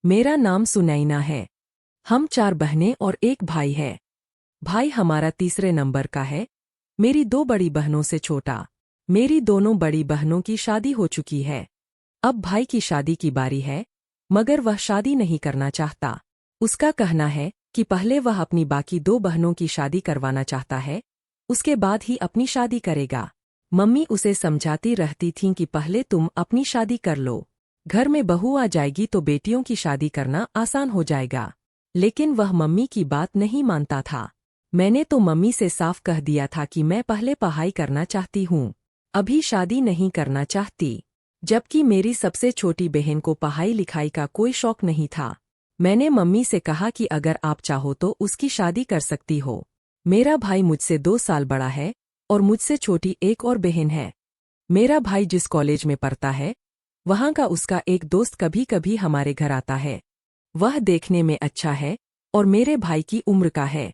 मेरा नाम सुनैना है। हम 4 बहनें और एक भाई है। भाई हमारा तीसरे नंबर का है। मेरी 2 बड़ी बहनों से छोटा। मेरी दोनों बड़ी बहनों की शादी हो चुकी है। अब भाई की शादी की बारी है, मगर वह शादी नहीं करना चाहता। उसका कहना है कि पहले वह अपनी बाकी 2 बहनों की शादी करवाना चाहता है, उसके बाद ही अपनी शादी करेगा। मम्मी उसे समझाती रहती थीं कि पहले तुम अपनी शादी कर लो, घर में बहू आ जाएगी तो बेटियों की शादी करना आसान हो जाएगा। लेकिन वह मम्मी की बात नहीं मानता था। मैंने तो मम्मी से साफ कह दिया था कि मैं पहले पढ़ाई करना चाहती हूँ, अभी शादी नहीं करना चाहती। जबकि मेरी सबसे छोटी बहन को पढ़ाई लिखाई का कोई शौक नहीं था। मैंने मम्मी से कहा कि अगर आप चाहो तो उसकी शादी कर सकती हो। मेरा भाई मुझसे 2 साल बड़ा है और मुझसे छोटी एक और बहन है। मेरा भाई जिस कॉलेज में पढ़ता है, वहाँ का उसका एक दोस्त कभी कभी हमारे घर आता है। वह देखने में अच्छा है और मेरे भाई की उम्र का है,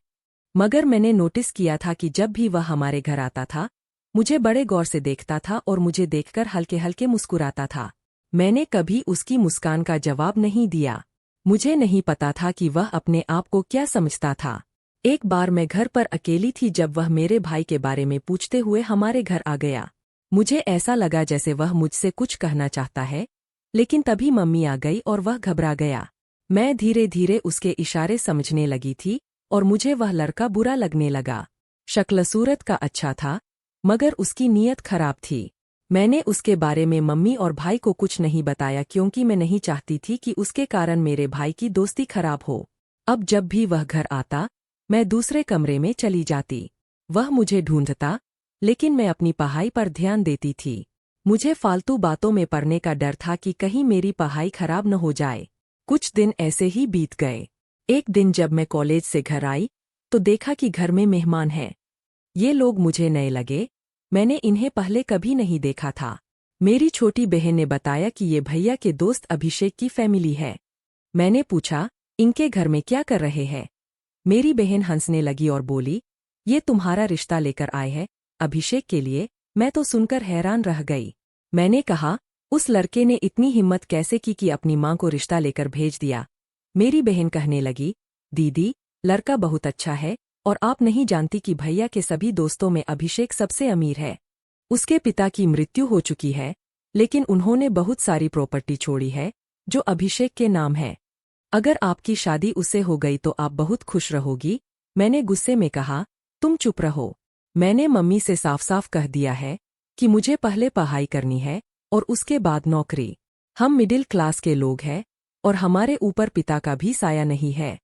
मगर मैंने नोटिस किया था कि जब भी वह हमारे घर आता था, मुझे बड़े गौर से देखता था और मुझे देखकर हल्के हल्के मुस्कुराता था। मैंने कभी उसकी मुस्कान का जवाब नहीं दिया। मुझे नहीं पता था कि वह अपने आप को क्या समझता था। एक बार मैं घर पर अकेली थी जब वह मेरे भाई के बारे में पूछते हुए हमारे घर आ गया। मुझे ऐसा लगा जैसे वह मुझसे कुछ कहना चाहता है, लेकिन तभी मम्मी आ गई और वह घबरा गया। मैं धीरे धीरे उसके इशारे समझने लगी थी और मुझे वह लड़का बुरा लगने लगा। शक्ल सूरत का अच्छा था, मगर उसकी नीयत खराब थी। मैंने उसके बारे में मम्मी और भाई को कुछ नहीं बताया क्योंकि मैं नहीं चाहती थी कि उसके कारण मेरे भाई की दोस्ती खराब हो। अब जब भी वह घर आता, मैं दूसरे कमरे में चली जाती। वह मुझे ढूंढता, लेकिन मैं अपनी पढ़ाई पर ध्यान देती थी। मुझे फालतू बातों में पड़ने का डर था कि कहीं मेरी पढ़ाई खराब न हो जाए। कुछ दिन ऐसे ही बीत गए। एक दिन जब मैं कॉलेज से घर आई, तो देखा कि घर में मेहमान हैं। ये लोग मुझे नए लगे, मैंने इन्हें पहले कभी नहीं देखा था। मेरी छोटी बहन ने बताया कि ये भैया के दोस्त अभिषेक की फैमिली है। मैंने पूछा, इनके घर में क्या कर रहे हैं? मेरी बहन हंसने लगी और बोली, ये तुम्हारा रिश्ता लेकर आए हैं अभिषेक के लिए। मैं तो सुनकर हैरान रह गई। मैंने कहा, उस लड़के ने इतनी हिम्मत कैसे की कि अपनी माँ को रिश्ता लेकर भेज दिया? मेरी बहन कहने लगी, दीदी, लड़का बहुत अच्छा है और आप नहीं जानती कि भैया के सभी दोस्तों में अभिषेक सबसे अमीर है। उसके पिता की मृत्यु हो चुकी है, लेकिन उन्होंने बहुत सारी प्रॉपर्टी छोड़ी है, जो अभिषेक के नाम है। अगर आपकी शादी उससे हो गई तो आप बहुत खुश रहोगी। मैंने गुस्से में कहा, तुम चुप रहो। मैंने मम्मी से साफ साफ कह दिया है कि मुझे पहले पढ़ाई करनी है और उसके बाद नौकरी। हम मिडिल क्लास के लोग हैं और हमारे ऊपर पिता का भी साया नहीं है।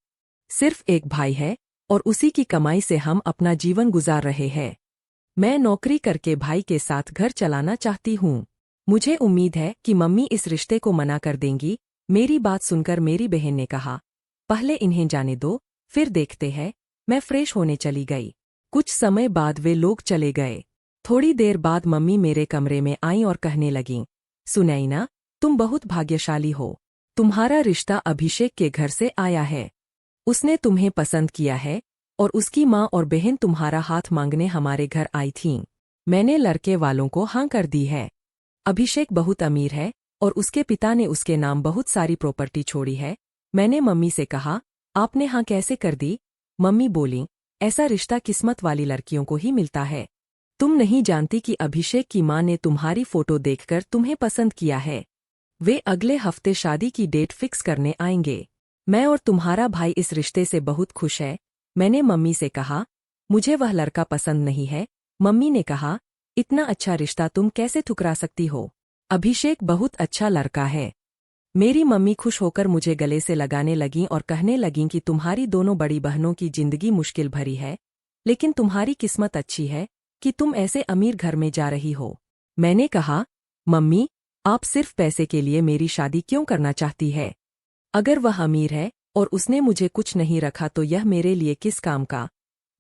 सिर्फ एक भाई है और उसी की कमाई से हम अपना जीवन गुजार रहे हैं। मैं नौकरी करके भाई के साथ घर चलाना चाहती हूँ। मुझे उम्मीद है कि मम्मी इस रिश्ते को मना कर देंगी। मेरी बात सुनकर मेरी बहन ने कहा, पहले इन्हें जाने दो, फिर देखते हैं। मैं फ्रेश होने चली गई। कुछ समय बाद वे लोग चले गए। थोड़ी देर बाद मम्मी मेरे कमरे में आईं और कहने लगीं, सुनैना, तुम बहुत भाग्यशाली हो। तुम्हारा रिश्ता अभिषेक के घर से आया है। उसने तुम्हें पसंद किया है और उसकी माँ और बहन तुम्हारा हाथ मांगने हमारे घर आई थीं। मैंने लड़के वालों को हाँ कर दी है। अभिषेक बहुत अमीर है और उसके पिता ने उसके नाम बहुत सारी प्रॉपर्टी छोड़ी है। मैंने मम्मी से कहा, आपने हाँ कैसे कर दी? मम्मी बोली, ऐसा रिश्ता किस्मत वाली लड़कियों को ही मिलता है। तुम नहीं जानती कि अभिषेक की माँ ने तुम्हारी फोटो देखकर तुम्हें पसंद किया है। वे अगले हफ्ते शादी की डेट फिक्स करने आएंगे। मैं और तुम्हारा भाई इस रिश्ते से बहुत खुश है। मैंने मम्मी से कहा, मुझे वह लड़का पसंद नहीं है। मम्मी ने कहा, इतना अच्छा रिश्ता तुम कैसे ठुकरा सकती हो? अभिषेक बहुत अच्छा लड़का है। मेरी मम्मी खुश होकर मुझे गले से लगाने लगीं और कहने लगीं कि तुम्हारी दोनों बड़ी बहनों की जिंदगी मुश्किल भरी है, लेकिन तुम्हारी किस्मत अच्छी है कि तुम ऐसे अमीर घर में जा रही हो। मैंने कहा, मम्मी, आप सिर्फ पैसे के लिए मेरी शादी क्यों करना चाहती है? अगर वह अमीर है और उसने मुझे कुछ नहीं रखा तो यह मेरे लिए किस काम का?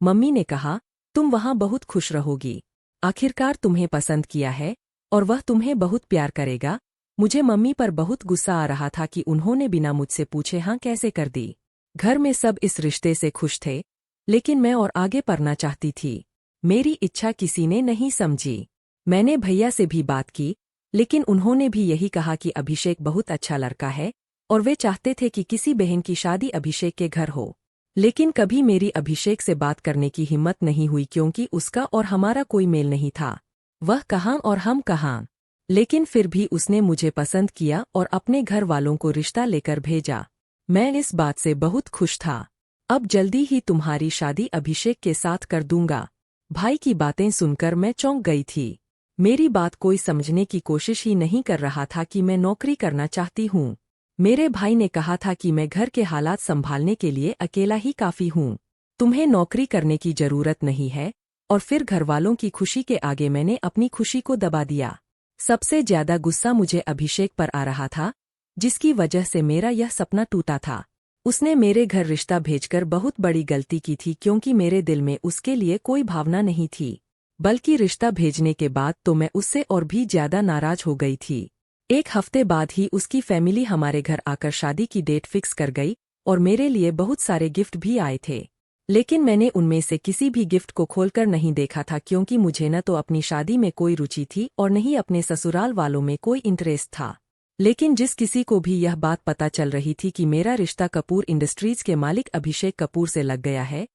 मम्मी ने कहा, तुम वहाँ बहुत खुश रहोगी। आखिरकार तुम्हें पसंद किया है और वह तुम्हें बहुत प्यार करेगा। मुझे मम्मी पर बहुत गुस्सा आ रहा था कि उन्होंने बिना मुझसे पूछे हाँ कैसे कर दी। घर में सब इस रिश्ते से खुश थे, लेकिन मैं और आगे पढ़ना चाहती थी। मेरी इच्छा किसी ने नहीं समझी। मैंने भैया से भी बात की, लेकिन उन्होंने भी यही कहा कि अभिषेक बहुत अच्छा लड़का है और वे चाहते थे कि किसी बहन की शादी अभिषेक के घर हो। लेकिन कभी मेरी अभिषेक से बात करने की हिम्मत नहीं हुई क्योंकि उसका और हमारा कोई मेल नहीं था। वह कहाँ और हम कहाँ। लेकिन फिर भी उसने मुझे पसंद किया और अपने घर वालों को रिश्ता लेकर भेजा। मैं इस बात से बहुत खुश था। अब जल्दी ही तुम्हारी शादी अभिषेक के साथ कर दूंगा। भाई की बातें सुनकर मैं चौंक गई थी। मेरी बात कोई समझने की कोशिश ही नहीं कर रहा था कि मैं नौकरी करना चाहती हूँ। मेरे भाई ने कहा था कि मैं घर के हालात संभालने के लिए अकेला ही काफी हूँ। तुम्हें नौकरी करने की जरूरत नहीं है। और फिर घरवालों की खुशी के आगे मैंने अपनी खुशी को दबा दिया। सबसे ज्यादा गुस्सा मुझे अभिषेक पर आ रहा था, जिसकी वजह से मेरा यह सपना टूटा था। उसने मेरे घर रिश्ता भेजकर बहुत बड़ी गलती की थी क्योंकि मेरे दिल में उसके लिए कोई भावना नहीं थी। बल्कि रिश्ता भेजने के बाद तो मैं उससे और भी ज्यादा नाराज हो गई थी। एक हफ्ते बाद ही उसकी फैमिली हमारे घर आकर शादी की डेट फिक्स कर गई और मेरे लिए बहुत सारे गिफ्ट भी आए थे। लेकिन मैंने उनमें से किसी भी गिफ्ट को खोलकर नहीं देखा था क्योंकि मुझे न तो अपनी शादी में कोई रुचि थी और न ही अपने ससुराल वालों में कोई इंटरेस्ट था। लेकिन जिस किसी को भी यह बात पता चल रही थी कि मेरा रिश्ता कपूर इंडस्ट्रीज के मालिक अभिषेक कपूर से लग गया है,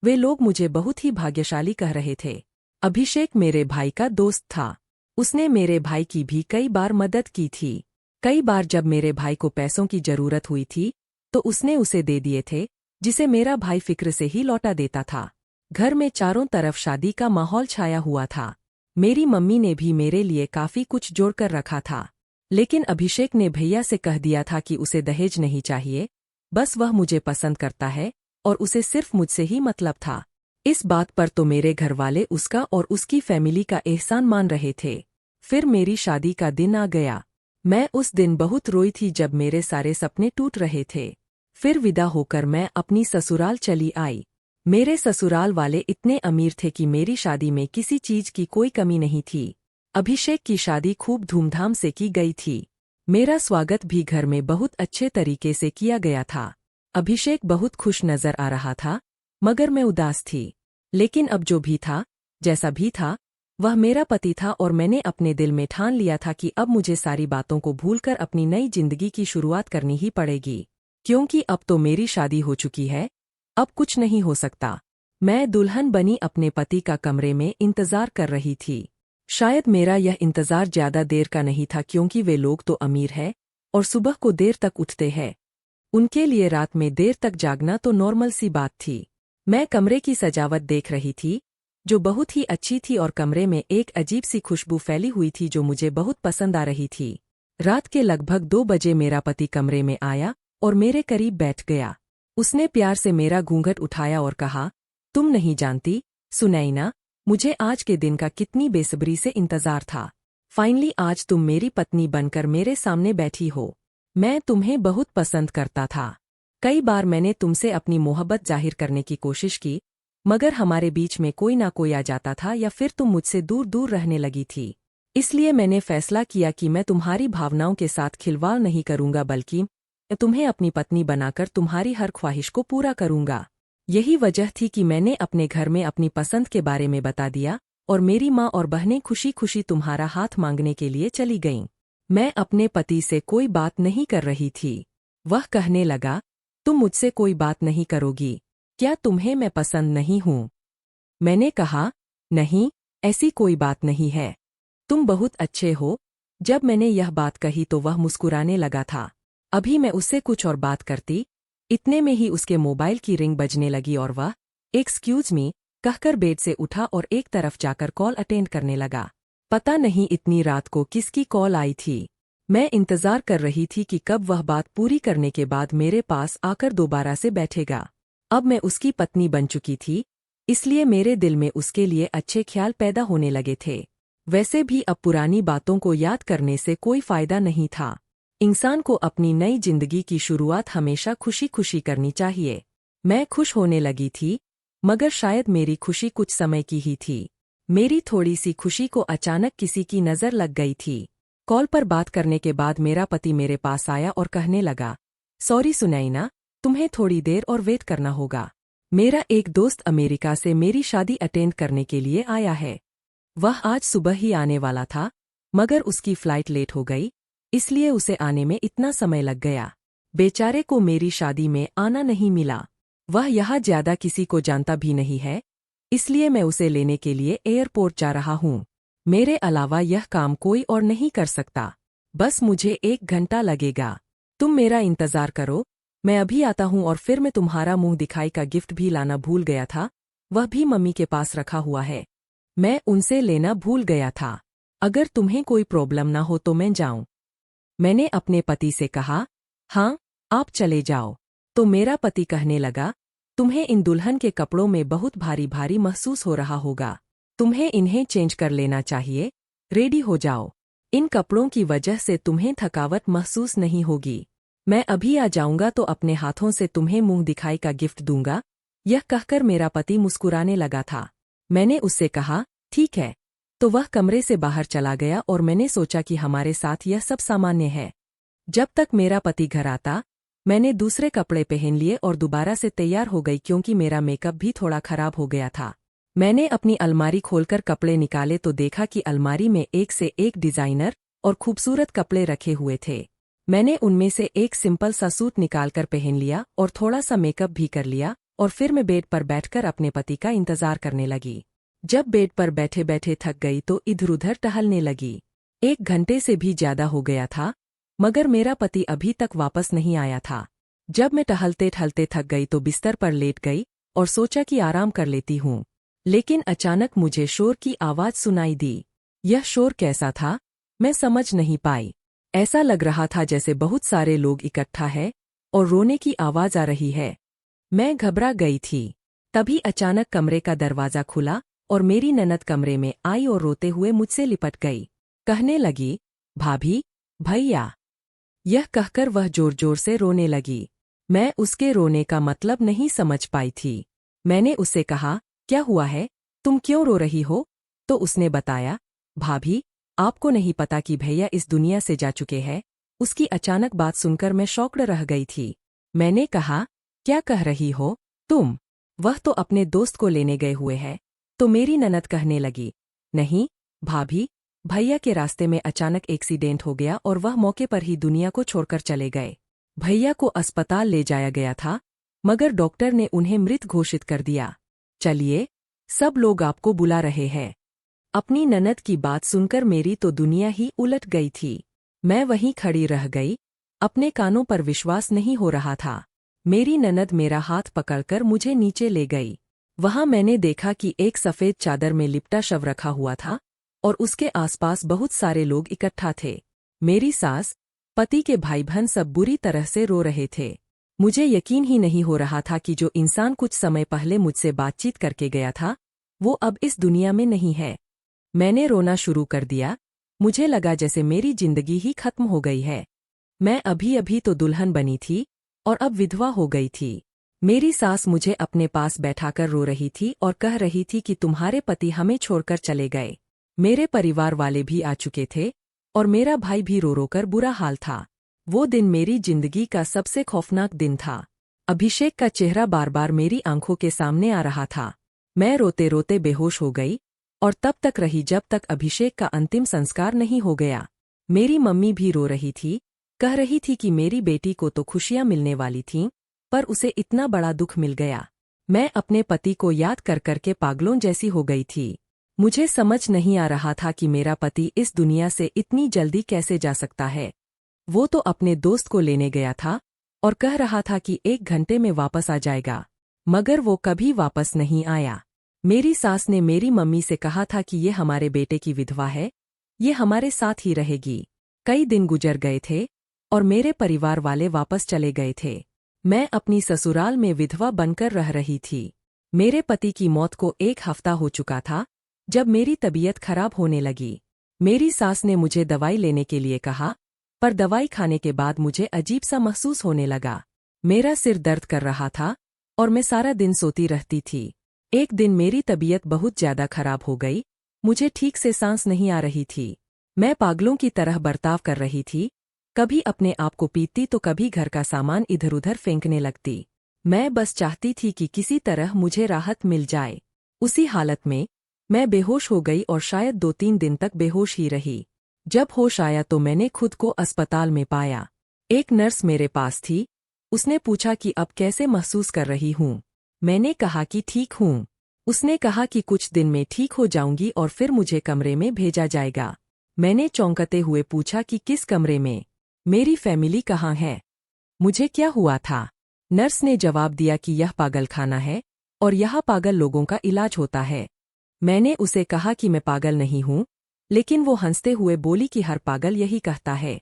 वे लोग मुझे बहुत ही भाग्यशाली कह रहे थे। अभिषेक मेरे भाई का दोस्त था। उसने मेरे भाई की भी कई बार मदद की थी। कई बार जब मेरे भाई को पैसों की जरूरत हुई थी तो उसने उसे दे दिए थे, जिसे मेरा भाई फिक्र से ही लौटा देता था। घर में चारों तरफ शादी का माहौल छाया हुआ था। मेरी मम्मी ने भी मेरे लिए काफी कुछ जोड़कर रखा था। लेकिन अभिषेक ने भैया से कह दिया था कि उसे दहेज नहीं चाहिए, बस वह मुझे पसंद करता है और उसे सिर्फ मुझसे ही मतलब था। इस बात पर तो मेरे घरवाले उसका और उसकी फैमिली का एहसान मान रहे थे। फिर मेरी शादी का दिन आ गया। मैं उस दिन बहुत रोई थी जब मेरे सारे सपने टूट रहे थे। फिर विदा होकर मैं अपनी ससुराल चली आई। मेरे ससुराल वाले इतने अमीर थे कि मेरी शादी में किसी चीज की कोई कमी नहीं थी। अभिषेक की शादी खूब धूमधाम से की गई थी। मेरा स्वागत भी घर में बहुत अच्छे तरीके से किया गया था। अभिषेक बहुत खुश नजर आ रहा था, मगर मैं उदास थी। लेकिन अब जो भी था, जैसा भी था, वह मेरा पति था और मैंने अपने दिल में ठान लिया था कि अब मुझे सारी बातों को भूलकर अपनी नई जिंदगी की शुरुआत करनी ही पड़ेगी। क्योंकि अब तो मेरी शादी हो चुकी है, अब कुछ नहीं हो सकता। मैं दुल्हन बनी अपने पति का कमरे में इंतजार कर रही थी। शायद मेरा यह इंतजार ज्यादा देर का नहीं था क्योंकि वे लोग तो अमीर हैं और सुबह को देर तक उठते हैं। उनके लिए रात में देर तक जागना तो नॉर्मल सी बात थी। मैं कमरे की सजावट देख रही थी, जो बहुत ही अच्छी थी और कमरे में एक अजीब सी खुशबू फैली हुई थी जो मुझे बहुत पसंद आ रही थी। रात के लगभग 2 बजे मेरा पति कमरे में आया और मेरे करीब बैठ गया। उसने प्यार से मेरा घूंघट उठाया और कहा, तुम नहीं जानती सुनैना, मुझे आज के दिन का कितनी बेसब्री से इंतजार था। फाइनली आज तुम मेरी पत्नी बनकर मेरे सामने बैठी हो। मैं तुम्हें बहुत पसंद करता था। कई बार मैंने तुमसे अपनी मोहब्बत जाहिर करने की कोशिश की, मगर हमारे बीच में कोई ना कोई आ जाता था या फिर तुम मुझसे दूर दूर रहने लगी थी। इसलिए मैंने फैसला किया कि मैं तुम्हारी भावनाओं के साथ खिलवाड़ नहीं करूंगा, बल्कि तुम्हें अपनी पत्नी बनाकर तुम्हारी हर ख्वाहिश को पूरा करूंगा। यही वजह थी कि मैंने अपने घर में अपनी पसंद के बारे में बता दिया और मेरी माँ और बहनें खुशी खुशी तुम्हारा हाथ मांगने के लिए चली गईं। मैं अपने पति से कोई बात नहीं कर रही थी। वह कहने लगा, तुम मुझसे कोई बात नहीं करोगी? क्या तुम्हें मैं पसंद नहीं हूँ? मैंने कहा, नहीं, ऐसी कोई बात नहीं है। तुम बहुत अच्छे हो। जब मैंने यह बात कही तो वह मुस्कुराने लगा था। अभी मैं उससे कुछ और बात करती, इतने में ही उसके मोबाइल की रिंग बजने लगी और वह एक्सक्यूज मी कहकर बेड से उठा और एक तरफ जाकर कॉल अटेंड करने लगा। पता नहीं इतनी रात को किसकी कॉल आई थी। मैं इंतजार कर रही थी कि कब वह बात पूरी करने के बाद मेरे पास आकर दोबारा से बैठेगा। अब मैं उसकी पत्नी बन चुकी थी, इसलिए मेरे दिल में उसके लिए अच्छे ख्याल पैदा होने लगे थे। वैसे भी अब पुरानी बातों को याद करने से कोई फायदा नहीं था। इंसान को अपनी नई जिंदगी की शुरुआत हमेशा खुशी खुशी करनी चाहिए। मैं खुश होने लगी थी, मगर शायद मेरी खुशी कुछ समय की ही थी। मेरी थोड़ी सी खुशी को अचानक किसी की नज़र लग गई थी। कॉल पर बात करने के बाद मेरा पति मेरे पास आया और कहने लगा, सॉरी सुनैना, तुम्हें थोड़ी देर और वेट करना होगा। मेरा एक दोस्त अमेरिका से मेरी शादी अटेंड करने के लिए आया है। वह आज सुबह ही आने वाला था, मगर उसकी फ्लाइट लेट हो गई, इसलिए उसे आने में इतना समय लग गया। बेचारे को मेरी शादी में आना नहीं मिला। वह यहाँ ज्यादा किसी को जानता भी नहीं है, इसलिए मैं उसे लेने के लिए एयरपोर्ट जा रहा हूँ। मेरे अलावा यह काम कोई और नहीं कर सकता। बस मुझे 1 घंटा लगेगा। तुम मेरा इंतजार करो, मैं अभी आता हूँ। और फिर मैं तुम्हारा मुंह दिखाई का गिफ्ट भी लाना भूल गया था, वह भी मम्मी के पास रखा हुआ है। मैं उनसे लेना भूल गया था। अगर तुम्हें कोई प्रॉब्लम ना हो तो मैं जाऊं। मैंने अपने पति से कहा, हाँ, आप चले जाओ। तो मेरा पति कहने लगा, तुम्हें इन दुल्हन के कपड़ों में बहुत भारी भारी महसूस हो रहा होगा। तुम्हें इन्हें चेंज कर लेना चाहिए। रेडी हो जाओ। इन कपड़ों की वजह से तुम्हें थकावट महसूस नहीं होगी। मैं अभी आ जाऊंगा तो अपने हाथों से तुम्हें मुंह दिखाई का गिफ्ट दूंगा। यह कहकर मेरा पति मुस्कुराने लगा था। मैंने उससे कहा, ठीक है। तो वह कमरे से बाहर चला गया और मैंने सोचा कि हमारे साथ यह सब सामान्य है। जब तक मेरा पति घर आता, मैंने दूसरे कपड़े पहन लिए और दोबारा से तैयार हो गई, क्योंकि मेरा मेकअप भी थोड़ा खराब हो गया था। मैंने अपनी अलमारी खोलकर कपड़े निकाले तो देखा कि अलमारी में एक से एक डिजाइनर और खूबसूरत कपड़े रखे हुए थे। मैंने उनमें से एक सिंपल सा सूट निकालकर पहन लिया और थोड़ा सा मेकअप भी कर लिया, और फिर मैं बेड पर बैठकर अपने पति का इंतजार करने लगी। जब बेड पर बैठे बैठे थक गई तो इधर उधर टहलने लगी। 1 घंटे से भी ज्यादा हो गया था, मगर मेरा पति अभी तक वापस नहीं आया था। जब मैं टहलते टहलते थक गई तो बिस्तर पर लेट गई और सोचा कि आराम कर लेती हूँ। लेकिन अचानक मुझे शोर की आवाज सुनाई दी। यह शोर कैसा था, मैं समझ नहीं पाई। ऐसा लग रहा था जैसे बहुत सारे लोग इकट्ठा है और रोने की आवाज आ रही है। मैं घबरा गई थी। तभी अचानक कमरे का दरवाजा खुला और मेरी ननद कमरे में आई और रोते हुए मुझसे लिपट गई। कहने लगी, भाभी, भैया। यह कहकर वह जोर जोर से रोने लगी। मैं उसके रोने का मतलब नहीं समझ पाई थी। मैंने उससे कहा, क्या हुआ है, तुम क्यों रो रही हो? तो उसने बताया, भाभी, आपको नहीं पता कि भैया इस दुनिया से जा चुके हैं। उसकी अचानक बात सुनकर मैं शॉक्ड रह गई थी। मैंने कहा, क्या कह रही हो तुम? वह तो अपने दोस्त को लेने गए हुए हैं। तो मेरी ननद कहने लगी, नहीं भाभी, भैया के रास्ते में अचानक एक्सीडेंट हो गया और वह मौके पर ही दुनिया को छोड़कर चले गए। भैया को अस्पताल ले जाया गया था, मगर डॉक्टर ने उन्हें मृत घोषित कर दिया। चलिए, सब लोग आपको बुला रहे हैं। अपनी ननद की बात सुनकर मेरी तो दुनिया ही उलट गई थी। मैं वहीं खड़ी रह गई, अपने कानों पर विश्वास नहीं हो रहा था। मेरी ननद मेरा हाथ पकड़कर मुझे नीचे ले गई। वहां मैंने देखा कि एक सफेद चादर में लिपटा शव रखा हुआ था और उसके आसपास बहुत सारे लोग इकट्ठा थे। मेरी सास, पति के भाई बहन सब बुरी तरह से रो रहे थे। मुझे यकीन ही नहीं हो रहा था कि जो इंसान कुछ समय पहले मुझसे बातचीत करके गया था, वो अब इस दुनिया में नहीं है। मैंने रोना शुरू कर दिया। मुझे लगा जैसे मेरी जिंदगी ही खत्म हो गई है। मैं अभी अभी तो दुल्हन बनी थी और अब विधवा हो गई थी। मेरी सास मुझे अपने पास बैठाकर रो रही थी और कह रही थी कि तुम्हारे पति हमें छोड़कर चले गए। मेरे परिवार वाले भी आ चुके थे और मेरा भाई भी रो रो कर बुरा हाल था। वो दिन मेरी जिंदगी का सबसे खौफनाक दिन था। अभिषेक का चेहरा बार बार मेरी आंखों के सामने आ रहा था। मैं रोते रोते बेहोश हो गई और तब तक रही जब तक अभिषेक का अंतिम संस्कार नहीं हो गया। मेरी मम्मी भी रो रही थी, कह रही थी कि मेरी बेटी को तो खुशियां मिलने वाली थीं, पर उसे इतना बड़ा दुख मिल गया। मैं अपने पति को याद कर करके पागलों जैसी हो गई थी। मुझे समझ नहीं आ रहा था कि मेरा पति इस दुनिया से इतनी जल्दी कैसे जा सकता है। वो तो अपने दोस्त को लेने गया था और कह रहा था कि 1 घंटे में वापस आ जाएगा, मगर वो कभी वापस नहीं आया। मेरी सास ने मेरी मम्मी से कहा था कि ये हमारे बेटे की विधवा है, ये हमारे साथ ही रहेगी। कई दिन गुजर गए थे और मेरे परिवार वाले वापस चले गए थे। मैं अपनी ससुराल में विधवा बनकर रह रही थी। मेरे पति की मौत को 1 हफ्ता हो चुका था जब मेरी तबीयत खराब होने लगी। मेरी सास ने मुझे दवाई लेने के लिए कहा, पर दवाई खाने के बाद मुझे अजीब सा महसूस होने लगा। मेरा सिर दर्द कर रहा था और मैं सारा दिन सोती रहती थी। एक दिन मेरी तबीयत बहुत ज्यादा खराब हो गई। मुझे ठीक से सांस नहीं आ रही थी। मैं पागलों की तरह बर्ताव कर रही थी, कभी अपने आप को पीटती तो कभी घर का सामान इधर उधर फेंकने लगती। मैं बस चाहती थी कि किसी तरह मुझे राहत मिल जाए। उसी हालत में मैं बेहोश हो गई और शायद 2-3 दिन तक बेहोश ही रही। जब होश आया तो मैंने खुद को अस्पताल में पाया। एक नर्स मेरे पास थी। उसने पूछा कि अब कैसे महसूस कर रही हूँ। मैंने कहा कि ठीक हूँ। उसने कहा कि कुछ दिन में ठीक हो जाऊंगी और फिर मुझे कमरे में भेजा जाएगा। मैंने चौंकते हुए पूछा कि किस कमरे में? मेरी फैमिली कहाँ है? मुझे क्या हुआ था? नर्स ने जवाब दिया कि यह पागलखाना है और यहाँ पागल लोगों का इलाज होता है। मैंने उसे कहा कि मैं पागल नहीं हूँ, लेकिन वो हंसते हुए बोली कि हर पागल यही कहता है।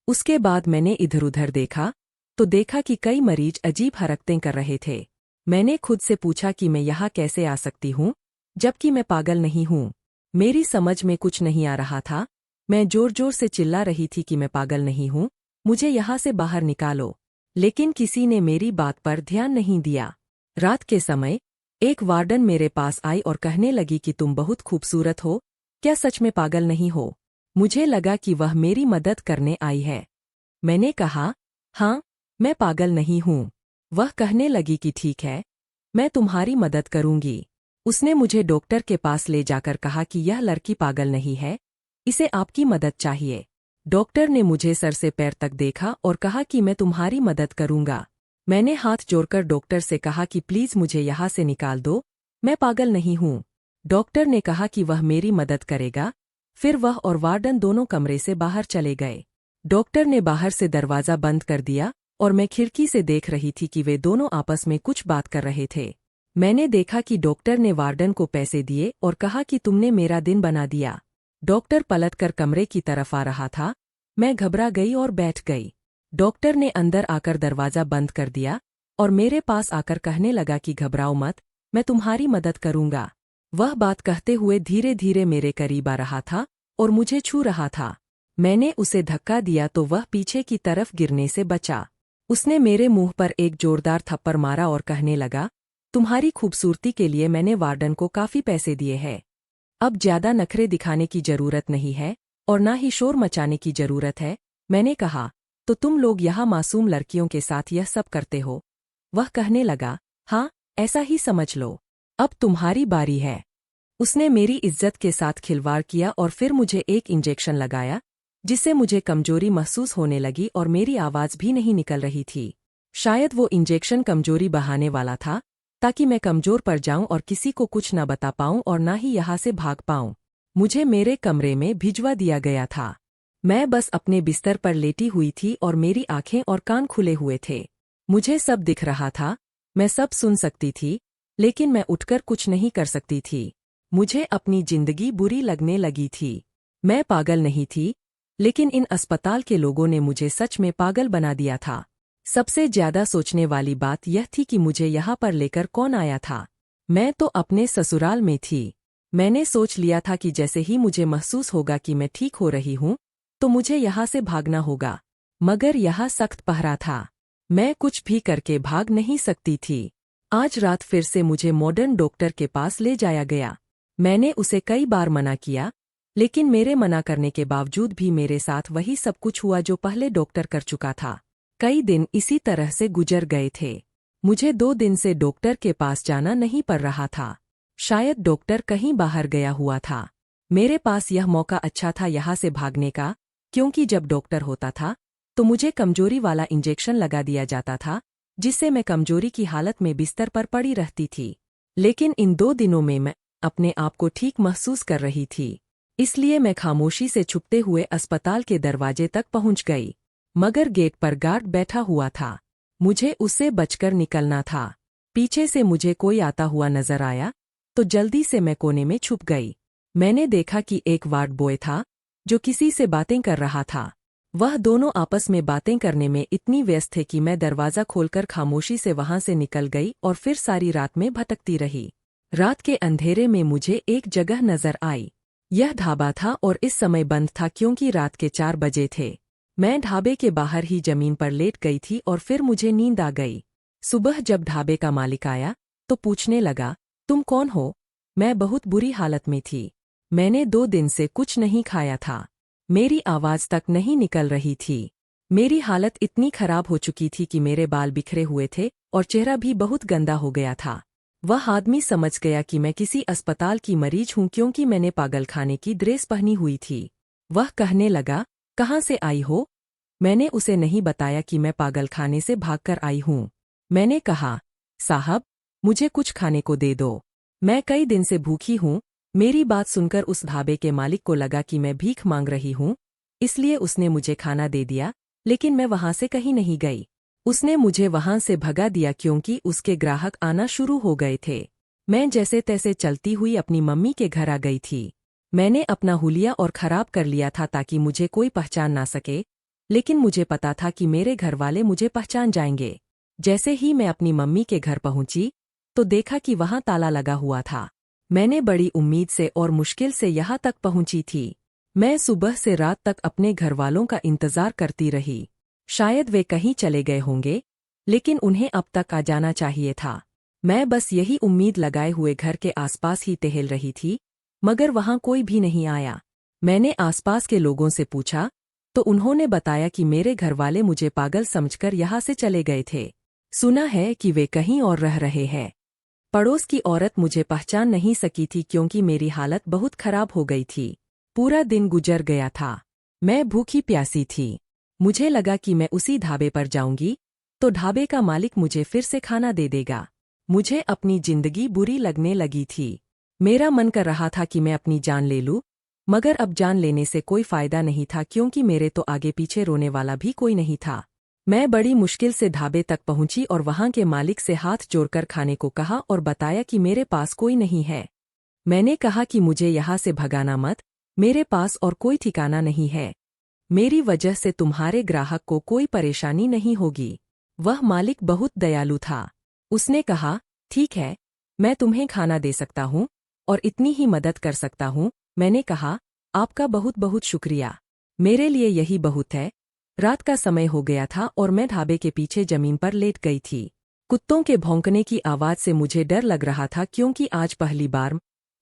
उसके बाद मैंने इधर-उधर देखा, तो देखा कि कई मरीज अजीब हरकतें कर रहे थे। मैंने खुद से पूछा कि मैं यहाँ कैसे आ सकती हूँ, जबकि मैं पागल नहीं हूँ। मेरी समझ में कुछ नहीं आ रहा था। मैं जोर-जोर से चिल्ला रही थी कि मैं पागल नहीं हूँ, मुझे यहाँ से बाहर निकालो। लेकिन किसी ने मेरी बात पर ध्यान नहीं दिया। रात के समय एक वार्डन मेरे पास आई और कहने लगी कि तुम बहुत खूबसूरत हो, क्या सच में पागल नहीं हो? मुझे लगा कि वह मेरी मदद करने आई है। मैंने कहा, हाँ, मैं पागल नहीं हूँ। वह कहने लगी कि ठीक है, मैं तुम्हारी मदद करूंगी। उसने मुझे डॉक्टर के पास ले जाकर कहा कि यह लड़की पागल नहीं है, इसे आपकी मदद चाहिए। डॉक्टर ने मुझे सर से पैर तक देखा और कहा कि मैं तुम्हारी मदद करूंगा। मैंने हाथ जोड़कर डॉक्टर से कहा कि प्लीज मुझे यहाँ से निकाल दो, मैं पागल नहीं हूँ। डॉक्टर ने कहा कि वह मेरी मदद करेगा। फिर वह और वार्डन दोनों कमरे से बाहर चले गए। डॉक्टर ने बाहर से दरवाजा बंद कर दिया और मैं खिड़की से देख रही थी कि वे दोनों आपस में कुछ बात कर रहे थे। मैंने देखा कि डॉक्टर ने वार्डन को पैसे दिए और कहा कि तुमने मेरा दिन बना दिया। डॉक्टर पलटकर कमरे की तरफ आ रहा था। मैं घबरा गई और बैठ गई। डॉक्टर ने अंदर आकर दरवाजा बंद कर दिया और मेरे पास आकर कहने लगा कि घबराओ मत, मैं तुम्हारी मदद करूंगा। वह बात कहते हुए धीरे धीरे मेरे करीब आ रहा था और मुझे छू रहा था। मैंने उसे धक्का दिया तो वह पीछे की तरफ गिरने से बचा। उसने मेरे मुंह पर एक जोरदार थप्पड़ मारा और कहने लगा, तुम्हारी खूबसूरती के लिए मैंने वार्डन को काफी पैसे दिए हैं। अब ज्यादा नखरे दिखाने की जरूरत नहीं है और ना ही शोर मचाने की जरूरत है। मैंने कहा, तो तुम लोग यहाँ मासूम लड़कियों के साथ यह सब करते हो? वह कहने लगा, हाँ, ऐसा ही समझ लो। अब तुम्हारी बारी है। उसने मेरी इज्जत के साथ खिलवाड़ किया और फिर मुझे एक इंजेक्शन लगाया, जिससे मुझे कमजोरी महसूस होने लगी और मेरी आवाज भी नहीं निकल रही थी। शायद वो इंजेक्शन कमजोरी बहाने वाला था, ताकि मैं कमजोर पड़ जाऊं और किसी को कुछ न बता पाऊं और ना ही यहाँ से भाग पाऊं। मुझे मेरे कमरे में भिजवा दिया गया था। मैं बस अपने बिस्तर पर लेटी हुई थी और मेरी आंखें और कान खुले हुए थे। मुझे सब दिख रहा था, मैं सब सुन सकती थी, लेकिन मैं उठकर कुछ नहीं कर सकती थी। मुझे अपनी जिंदगी बुरी लगने लगी थी। मैं पागल नहीं थी, लेकिन इन अस्पताल के लोगों ने मुझे सच में पागल बना दिया था। सबसे ज्यादा सोचने वाली बात यह थी कि मुझे यहाँ पर लेकर कौन आया था। मैं तो अपने ससुराल में थी। मैंने सोच लिया था कि जैसे ही मुझे महसूस होगा कि मैं ठीक हो रही हूँ, तो मुझे यहाँ से भागना होगा। मगर यहाँ सख्त पहरा था। मैं कुछ भी करके भाग नहीं सकती थी। आज रात फिर से मुझे मॉडर्न डॉक्टर के पास ले जाया गया। मैंने उसे कई बार मना किया, लेकिन मेरे मना करने के बावजूद भी मेरे साथ वही सब कुछ हुआ जो पहले डॉक्टर कर चुका था। कई दिन इसी तरह से गुजर गए थे। मुझे 2 दिन से डॉक्टर के पास जाना नहीं पड़ रहा था। शायद डॉक्टर कहीं बाहर गया हुआ था। मेरे पास यह मौका अच्छा था यहाँ से भागने का, क्योंकि जब डॉक्टर होता था तो मुझे कमजोरी वाला इंजेक्शन लगा दिया जाता था, जिससे मैं कमजोरी की हालत में बिस्तर पर पड़ी रहती थी। लेकिन इन 2 दिनों में मैं अपने आप को ठीक महसूस कर रही थी। इसलिए मैं खामोशी से छुपते हुए अस्पताल के दरवाजे तक पहुंच गई। मगर गेट पर गार्ड बैठा हुआ था। मुझे उससे बचकर निकलना था। पीछे से मुझे कोई आता हुआ नजर आया, तो जल्दी से मैं कोने में छुप गई। मैंने देखा कि एक वार्ड बॉय था, जो किसी से बातें कर रहा था। वह दोनों आपस में बातें करने में इतनी व्यस्त थे कि मैं दरवाजा खोलकर खामोशी से वहां से निकल गई और फिर सारी रात में भटकती रही। रात के अंधेरे में मुझे एक जगह नजर आई। यह ढाबा था और इस समय बंद था क्योंकि रात के 4 बजे थे। मैं ढाबे के बाहर ही जमीन पर लेट गई थी और फिर मुझे नींद आ गई। सुबह जब ढाबे का मालिक आया, तो पूछने लगा, तुम कौन हो? मैं बहुत बुरी हालत में थी। मैंने 2 दिन से कुछ नहीं खाया था। मेरी आवाज तक नहीं निकल रही थी। मेरी हालत इतनी खराब हो चुकी थी कि मेरे बाल बिखरे हुए थे और चेहरा भी बहुत गंदा हो गया था। वह आदमी समझ गया कि मैं किसी अस्पताल की मरीज हूं क्योंकि मैंने पागलखाने की ड्रेस पहनी हुई थी। वह कहने लगा, कहाँ से आई हो? मैंने उसे नहीं बताया कि मैं पागलखाने से भागकर आई हूँ। मैंने कहा, साहब, मुझे कुछ खाने को दे दो। मैं कई दिन से भूखी हूँ। मेरी बात सुनकर उस ढाबे के मालिक को लगा कि मैं भीख मांग रही हूँ, इसलिए उसने मुझे खाना दे दिया, लेकिन मैं वहां से कहीं नहीं गई। उसने मुझे वहां से भगा दिया क्योंकि उसके ग्राहक आना शुरू हो गए थे। मैं जैसे तैसे चलती हुई अपनी मम्मी के घर आ गई थी। मैंने अपना हुलिया और खराब कर लिया था ताकि मुझे कोई पहचान ना सके, लेकिन मुझे पता था कि मेरे घरवाले मुझे पहचान जाएंगे। जैसे ही मैं अपनी मम्मी के घर पहुंची तो देखा कि वहां ताला लगा हुआ था। मैंने बड़ी उम्मीद से और मुश्किल से यहां तक पहुंची थी। मैं सुबह से रात तक अपने घरवालों का इंतजार करती रही। शायद वे कहीं चले गए होंगे, लेकिन उन्हें अब तक आ जाना चाहिए था। मैं बस यही उम्मीद लगाए हुए घर के आसपास ही टहल रही थी, मगर वहां कोई भी नहीं आया। मैंने आसपास के लोगों से पूछा तो उन्होंने बताया कि मेरे घरवाले मुझे पागल समझकर यहाँ से चले गए थे। सुना है कि वे कहीं और रह रहे हैं। पड़ोस की औरत मुझे पहचान नहीं सकी थी क्योंकि मेरी हालत बहुत खराब हो गई थी। पूरा दिन गुजर गया था। मैं भूखी प्यासी थी। मुझे लगा कि मैं उसी ढाबे पर जाऊंगी तो ढाबे का मालिक मुझे फिर से खाना दे देगा। मुझे अपनी जिंदगी बुरी लगने लगी थी। मेरा मन कर रहा था कि मैं अपनी जान ले लूं, मगर अब जान लेने से कोई फायदा नहीं था क्योंकि मेरे तो आगे पीछे रोने वाला भी कोई नहीं था। मैं बड़ी मुश्किल से ढाबे तक पहुंची और वहां के मालिक से हाथ जोड़कर खाने को कहा और बताया कि मेरे पास कोई नहीं है। मैंने कहा कि मुझे यहाँ से भगाना मत, मेरे पास और कोई ठिकाना नहीं है। मेरी वजह से तुम्हारे ग्राहक को कोई परेशानी नहीं होगी। वह मालिक बहुत दयालु था। उसने कहा, ठीक है, मैं तुम्हें खाना दे सकता हूँ और इतनी ही मदद कर सकता हूँ। मैंने कहा, आपका बहुत बहुत शुक्रिया, मेरे लिए यही बहुत है। रात का समय हो गया था और मैं ढाबे के पीछे जमीन पर लेट गई थी। कुत्तों के भौंकने की आवाज से मुझे डर लग रहा था क्योंकि आज पहली बार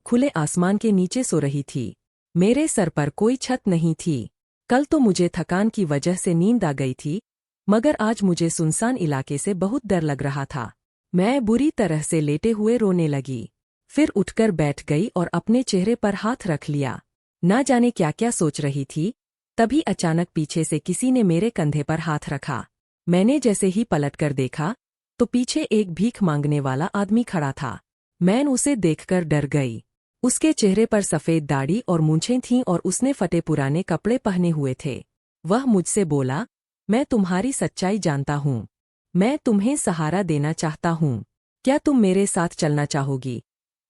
खुले आसमान के नीचे सो रही थी। मेरे सर पर कोई छत नहीं थी। कल तो मुझे थकान की वजह से नींद आ गई थी, मगर आज मुझे सुनसान इलाके से बहुत डर लग रहा था। मैं बुरी तरह से लेटे हुए रोने लगी। फिर उठकर बैठ गई और अपने चेहरे पर हाथ रख लिया। ना जाने क्या क्या सोच रही थी, तभी अचानक पीछे से किसी ने मेरे कंधे पर हाथ रखा। मैंने जैसे ही पलटकर देखा तो पीछे एक भीख मांगने वाला आदमी खड़ा था। मैं उसे देखकर डर गई। उसके चेहरे पर सफ़ेद दाढ़ी और मूंछें थीं और उसने फटे पुराने कपड़े पहने हुए थे। वह मुझसे बोला, मैं तुम्हारी सच्चाई जानता हूँ। मैं तुम्हें सहारा देना चाहता हूँ। क्या तुम मेरे साथ चलना चाहोगी?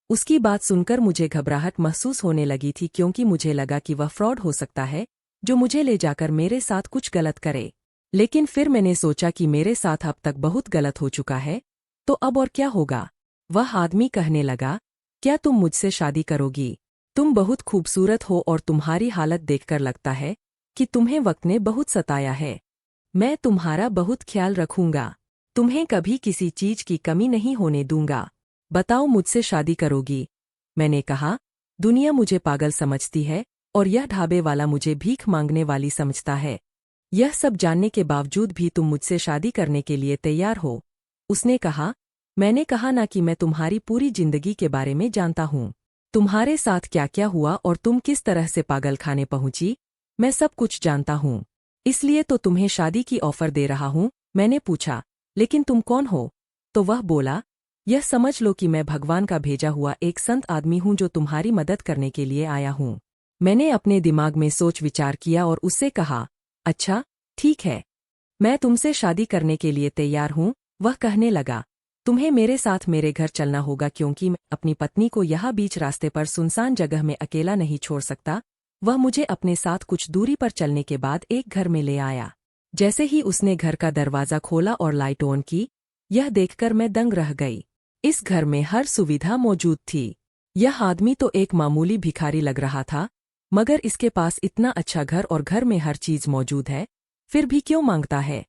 उसकी बात सुनकर मुझे घबराहट महसूस होने लगी थी क्योंकि मुझे लगा कि वह फ्रॉड हो सकता है जो मुझे ले जाकर मेरे साथ कुछ गलत करे। लेकिन फिर मैंने सोचा कि मेरे साथ अब तक बहुत गलत हो चुका है, तो अब और क्या होगा? वह आदमी कहने लगा, क्या तुम मुझसे शादी करोगी? तुम बहुत खूबसूरत हो और तुम्हारी हालत देखकर लगता है कि तुम्हें वक्त ने बहुत सताया है। मैं तुम्हारा बहुत ख्याल रखूंगा। तुम्हें कभी किसी चीज की कमी नहीं होने दूंगा। बताओ, मुझसे शादी करोगी? मैंने कहा, दुनिया मुझे पागल समझती है और यह ढाबे वाला मुझे भीख मांगने वाली समझता है। यह सब जानने के बावजूद भी तुम मुझसे शादी करने के लिए तैयार हो? उसने कहा, मैंने कहा ना कि मैं तुम्हारी पूरी जिंदगी के बारे में जानता हूँ। तुम्हारे साथ क्या क्या हुआ और तुम किस तरह से पागलखाने पहुंची, मैं सब कुछ जानता हूँ। इसलिए तो तुम्हें शादी की ऑफर दे रहा हूँ। मैंने पूछा, लेकिन तुम कौन हो? तो वह बोला, यह समझ लो कि मैं भगवान का भेजा हुआ एक संत आदमी हूँ जो तुम्हारी मदद करने के लिए आया हूँ। मैंने अपने दिमाग में सोच विचार किया और उससे कहा, अच्छा, ठीक है, मैं तुमसे शादी करने के लिए तैयार हूँ। वह कहने लगा, तुम्हें मेरे साथ मेरे घर चलना होगा क्योंकि मैं अपनी पत्नी को यहाँ बीच रास्ते पर सुनसान जगह में अकेला नहीं छोड़ सकता। वह मुझे अपने साथ कुछ दूरी पर चलने के बाद एक घर में ले आया। जैसे ही उसने घर का दरवाज़ा खोला और लाइट ऑन की, यह देखकर मैं दंग रह गई। इस घर में हर सुविधा मौजूद थी। यह आदमी तो एक मामूली भिखारी लग रहा था, मगर इसके पास इतना अच्छा घर और घर में हर चीज मौजूद है, फिर भी क्यों मांगता है?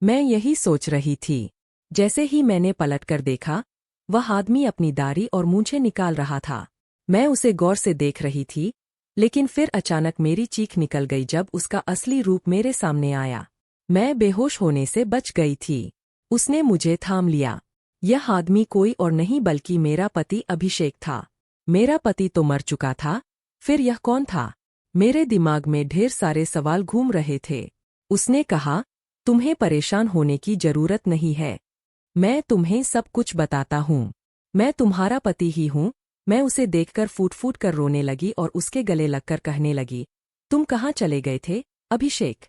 मैं यही सोच रही थी। जैसे ही मैंने पलटकर देखा, वह आदमी अपनी दाढ़ी और मूंछें निकाल रहा था। मैं उसे गौर से देख रही थी, लेकिन फिर अचानक मेरी चीख निकल गई जब उसका असली रूप मेरे सामने आया। मैं बेहोश होने से बच गई थी। उसने मुझे थाम लिया। यह आदमी कोई और नहीं बल्कि मेरा पति अभिषेक था। मेरा पति तो मर चुका था, फिर यह कौन था? मेरे दिमाग में ढेर सारे सवाल घूम रहे थे। उसने कहा, तुम्हें परेशान होने की जरूरत नहीं है। मैं तुम्हें सब कुछ बताता हूँ। मैं तुम्हारा पति ही हूँ। मैं उसे देखकर फूट फूट कर रोने लगी और उसके गले लगकर कहने लगी, तुम कहाँ चले गए थे, अभिषेक?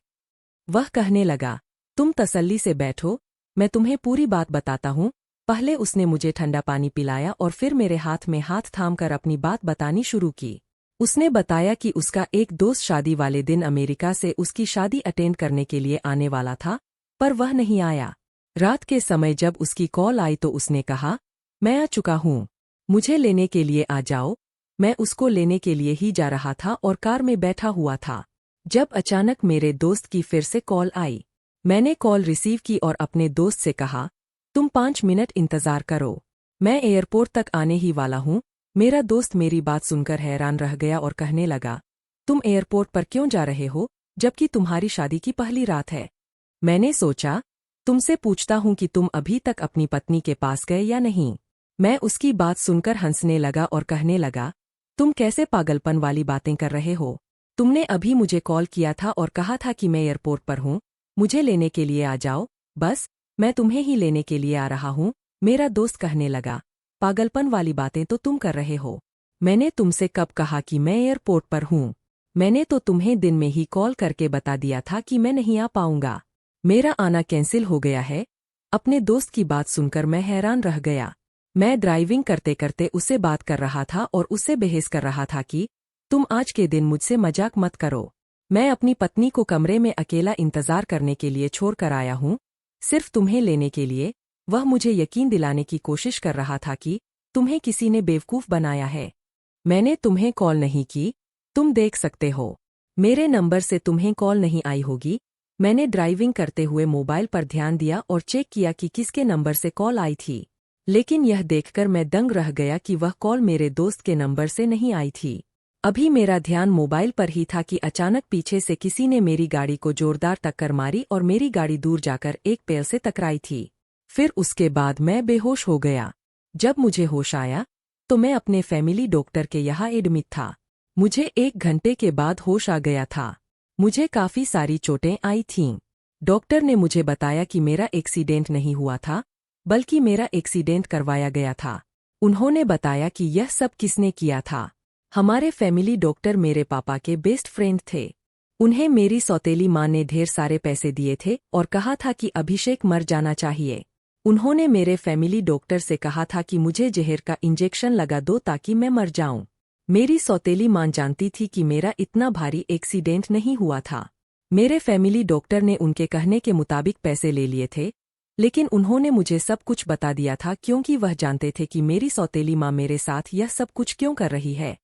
वह कहने लगा, तुम तसल्ली से बैठो, मैं तुम्हें पूरी बात बताता हूँ। पहले उसने मुझे ठंडा पानी पिलाया और फिर मेरे हाथ में हाथ थामकर अपनी बात बतानी शुरू की। उसने बताया कि उसका एक दोस्त शादी वाले दिन अमेरिका से उसकी शादी अटेंड करने के लिए आने वाला था, पर वह नहीं आया। रात के समय जब उसकी कॉल आई तो उसने कहा, मैं आ चुका हूँ, मुझे लेने के लिए आ जाओ। मैं उसको लेने के लिए ही जा रहा था और कार में बैठा हुआ था, जब अचानक मेरे दोस्त की फिर से कॉल आई। मैंने कॉल रिसीव की और अपने दोस्त से कहा, तुम 5 मिनट इंतजार करो, मैं एयरपोर्ट तक आने ही वाला हूँ। मेरा दोस्त मेरी बात सुनकर हैरान रह गया और कहने लगा, तुम एयरपोर्ट पर क्यों जा रहे हो, जबकि तुम्हारी शादी की पहली रात है? मैंने सोचा, तुमसे पूछता हूँ कि तुम अभी तक अपनी पत्नी के पास गए या नहीं। मैं उसकी बात सुनकर हंसने लगा और कहने लगा, तुम कैसे पागलपन वाली बातें कर रहे हो? तुमने अभी मुझे कॉल किया था और कहा था कि मैं एयरपोर्ट पर हूँ, मुझे लेने के लिए आ जाओ। बस, मैं तुम्हें ही लेने के लिए आ रहा हूँ। मेरा दोस्त कहने लगा, पागलपन वाली बातें तो तुम कर रहे हो। मैंने तुमसे कब कहा कि मैं एयरपोर्ट पर हूँ? मैंने तो तुम्हें दिन में ही कॉल करके बता दिया था कि मैं नहीं आ पाऊंगा। मेरा आना कैंसिल हो गया है। अपने दोस्त की बात सुनकर मैं हैरान रह गया। मैं ड्राइविंग करते करते उससे बात कर रहा था और उससे बहस कर रहा था कि तुम आज के दिन मुझसे मजाक मत करो। मैं अपनी पत्नी को कमरे में अकेला इंतजार करने के लिए छोड़ कर आया हूँ, सिर्फ तुम्हें लेने के लिए। वह मुझे यकीन दिलाने की कोशिश कर रहा था कि तुम्हें किसी ने बेवकूफ़ बनाया है। मैंने तुम्हें कॉल नहीं की, तुम देख सकते हो, मेरे नंबर से तुम्हें कॉल नहीं आई होगी। मैंने ड्राइविंग करते हुए मोबाइल पर ध्यान दिया और चेक किया कि किसके नंबर से कॉल आई थी, लेकिन यह देखकर मैं दंग रह गया कि वह कॉल मेरे दोस्त के नंबर से नहीं आई थी। अभी मेरा ध्यान मोबाइल पर ही था कि अचानक पीछे से किसी ने मेरी गाड़ी को जोरदार टक्कर मारी और मेरी गाड़ी दूर जाकर एक पेड़ से टकराई थी। फिर उसके बाद मैं बेहोश हो गया। जब मुझे होश आया तो मैं अपने फैमिली डॉक्टर के यहाँ एडमिट था। मुझे 1 घंटे के बाद होश आ गया था। मुझे काफ़ी सारी चोटें आई थीं। डॉक्टर ने मुझे बताया कि मेरा एक्सीडेंट नहीं हुआ था, बल्कि मेरा एक्सीडेंट करवाया गया था। उन्होंने बताया कि यह सब किसने किया था। हमारे फैमिली डॉक्टर मेरे पापा के बेस्ट फ्रेंड थे। उन्हें मेरी सौतेली माँ ने ढेर सारे पैसे दिए थे और कहा था कि अभिषेक मर जाना चाहिए। उन्होंने मेरे फैमिली डॉक्टर से कहा था कि मुझे जहर का इंजेक्शन लगा दो ताकि मैं मर जाऊं। मेरी सौतेली माँ जानती थी कि मेरा इतना भारी एक्सीडेंट नहीं हुआ था। मेरे फैमिली डॉक्टर ने उनके कहने के मुताबिक पैसे ले लिए थे, लेकिन उन्होंने मुझे सब कुछ बता दिया था क्योंकि वह जानते थे कि मेरी सौतेली माँ मेरे साथ यह सब कुछ क्यों कर रही है।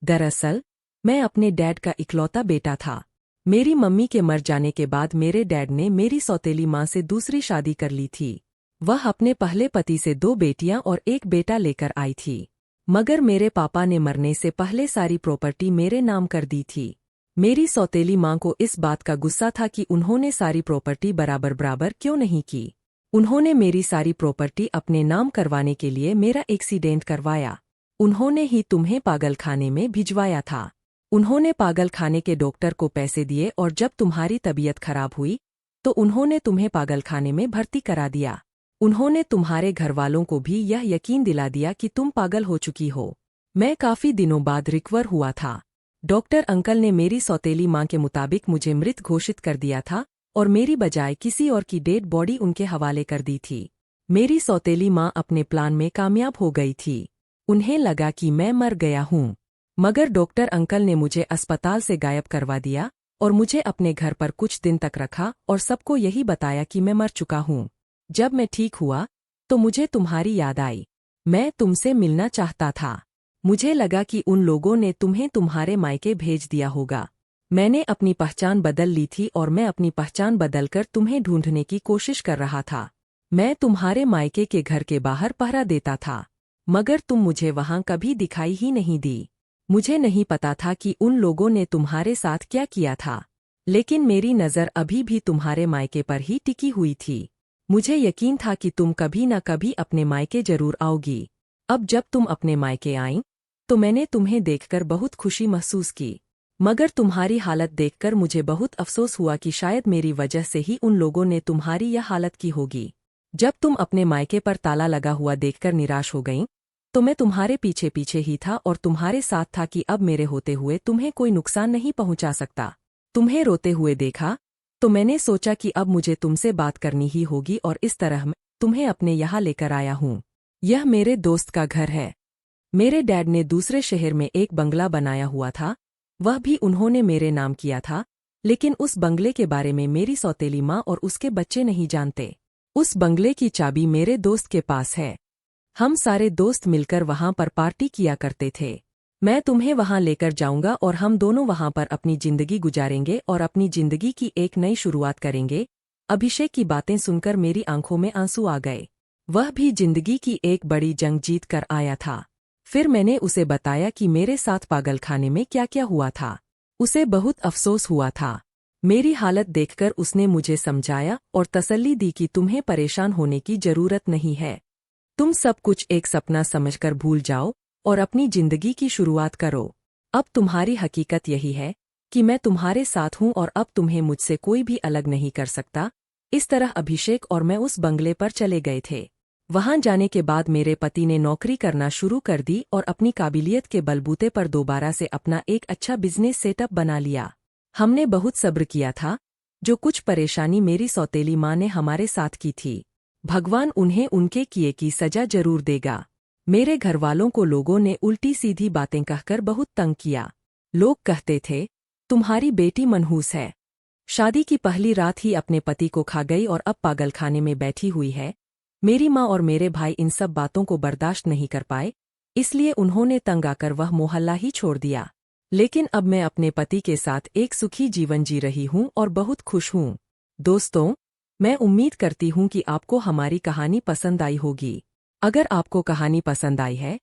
दरअसल, मैं अपने डैड का इकलौता बेटा था। मेरी मम्मी के मर जाने के बाद मेरे डैड ने मेरी सौतेली माँ से दूसरी शादी कर ली थी। वह अपने पहले पति से 2 बेटियां और 1 बेटा लेकर आई थी, मगर मेरे पापा ने मरने से पहले सारी प्रॉपर्टी मेरे नाम कर दी थी। मेरी सौतेली माँ को इस बात का गुस्सा था कि उन्होंने सारी प्रॉपर्टी बराबर बराबर क्यों नहीं की। उन्होंने मेरी सारी प्रॉपर्टी अपने नाम करवाने के लिए मेरा एक्सीडेंट करवाया। उन्होंने ही तुम्हें पागलखाने में भिजवाया था। उन्होंने पागलखाने के डॉक्टर को पैसे दिए और जब तुम्हारी तबीयत खराब हुई तो उन्होंने तुम्हें पागलखाने में भर्ती करा दिया। उन्होंने तुम्हारे घरवालों को भी यह यकीन दिला दिया कि तुम पागल हो चुकी हो। मैं काफ़ी दिनों बाद रिकवर हुआ था। डॉक्टर अंकल ने मेरी सौतेली माँ के मुताबिक मुझे मृत घोषित कर दिया था और मेरी बजाय किसी और की डेड बॉडी उनके हवाले कर दी थी। मेरी सौतेली माँ अपने प्लान में कामयाब हो गई थी। उन्हें लगा कि मैं मर गया हूँ, मगर डॉक्टर अंकल ने मुझे अस्पताल से गायब करवा दिया और मुझे अपने घर पर कुछ दिन तक रखा और सबको यही बताया कि मैं मर चुका हूँ। जब मैं ठीक हुआ तो मुझे तुम्हारी याद आई। मैं तुमसे मिलना चाहता था। मुझे लगा कि उन लोगों ने तुम्हें तुम्हारे मायके भेज दिया होगा। मैंने अपनी पहचान बदल ली थी और मैं अपनी पहचान बदलकर तुम्हें ढूंढने की कोशिश कर रहा था। मैं तुम्हारे मायके के घर के बाहर पहरा देता था, मगर तुम मुझे वहां कभी दिखाई ही नहीं दी। मुझे नहीं पता था कि उन लोगों ने तुम्हारे साथ क्या किया था, लेकिन मेरी नज़र अभी भी तुम्हारे मायके पर ही टिकी हुई थी। मुझे यकीन था कि तुम कभी न कभी अपने मायके जरूर आओगी। अब जब तुम अपने मायके आईं, तो मैंने तुम्हें देखकर बहुत खुशी महसूस की। मगर तुम्हारी हालत देखकर मुझे बहुत अफसोस हुआ कि शायद मेरी वजह से ही उन लोगों ने तुम्हारी यह हालत की होगी। जब तुम अपने मायके पर ताला लगा हुआ देखकर निराश हो गईं, तो मैं तुम्हारे पीछे पीछे ही था और तुम्हारे साथ था कि अब मेरे होते हुए तुम्हें कोई नुकसान नहीं पहुंचा सकता। तुम्हें रोते हुए देखा तो मैंने सोचा कि अब मुझे तुमसे बात करनी ही होगी और इस तरह मैं तुम्हें अपने यहाँ लेकर आया हूँ। यह मेरे दोस्त का घर है। मेरे डैड ने दूसरे शहर में एक बंगला बनाया हुआ था, वह भी उन्होंने मेरे नाम किया था, लेकिन उस बंगले के बारे में मेरी सौतेली माँ और उसके बच्चे नहीं जानते। उस बंगले की चाबी मेरे दोस्त के पास है। हम सारे दोस्त मिलकर वहां पर पार्टी किया करते थे। मैं तुम्हें वहां लेकर जाऊंगा और हम दोनों वहां पर अपनी जिंदगी गुजारेंगे और अपनी जिंदगी की एक नई शुरुआत करेंगे। अभिषेक की बातें सुनकर मेरी आंखों में आंसू आ गए। वह भी जिंदगी की एक बड़ी जंग जीत कर आया था। फिर मैंने उसे बताया कि मेरे साथ पागलखाने में क्या क्या हुआ था। उसे बहुत अफसोस हुआ था। मेरी हालत देखकर उसने मुझे समझाया और तसल्ली दी कि तुम्हें परेशान होने की जरूरत नहीं है। तुम सब कुछ एक सपना समझकर भूल जाओ और अपनी जिंदगी की शुरुआत करो। अब तुम्हारी हकीकत यही है कि मैं तुम्हारे साथ हूं और अब तुम्हें मुझसे कोई भी अलग नहीं कर सकता। इस तरह अभिषेक और मैं उस बंगले पर चले गए थे। वहां जाने के बाद मेरे पति ने नौकरी करना शुरू कर दी और अपनी काबिलियत के बलबूते पर दोबारा से अपना एक अच्छा बिजनेस सेटअप बना लिया। हमने बहुत सब्र किया था। जो कुछ परेशानी मेरी सौतेली माँ ने हमारे साथ की थी, भगवान उन्हें उनके किए की सजा जरूर देगा। मेरे घरवालों को लोगों ने उल्टी सीधी बातें कहकर बहुत तंग किया। लोग कहते थे, तुम्हारी बेटी मनहूस है, शादी की पहली रात ही अपने पति को खा गई और अब पागलखाने में बैठी हुई है। मेरी माँ और मेरे भाई इन सब बातों को बर्दाश्त नहीं कर पाए, इसलिए उन्होंने तंग आकर वह मोहल्ला ही छोड़ दिया। लेकिन अब मैं अपने पति के साथ एक सुखी जीवन जी रही हूँ और बहुत खुश हूँ। दोस्तों, मैं उम्मीद करती हूँ कि आपको हमारी कहानी पसंद आई होगी। अगर आपको कहानी पसंद आई है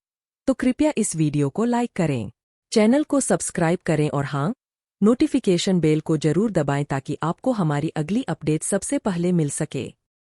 तो कृपया इस वीडियो को लाइक करें, चैनल को सब्सक्राइब करें और हाँ, नोटिफिकेशन बेल को जरूर दबाएं ताकि आपको हमारी अगली अपडेट सबसे पहले मिल सके।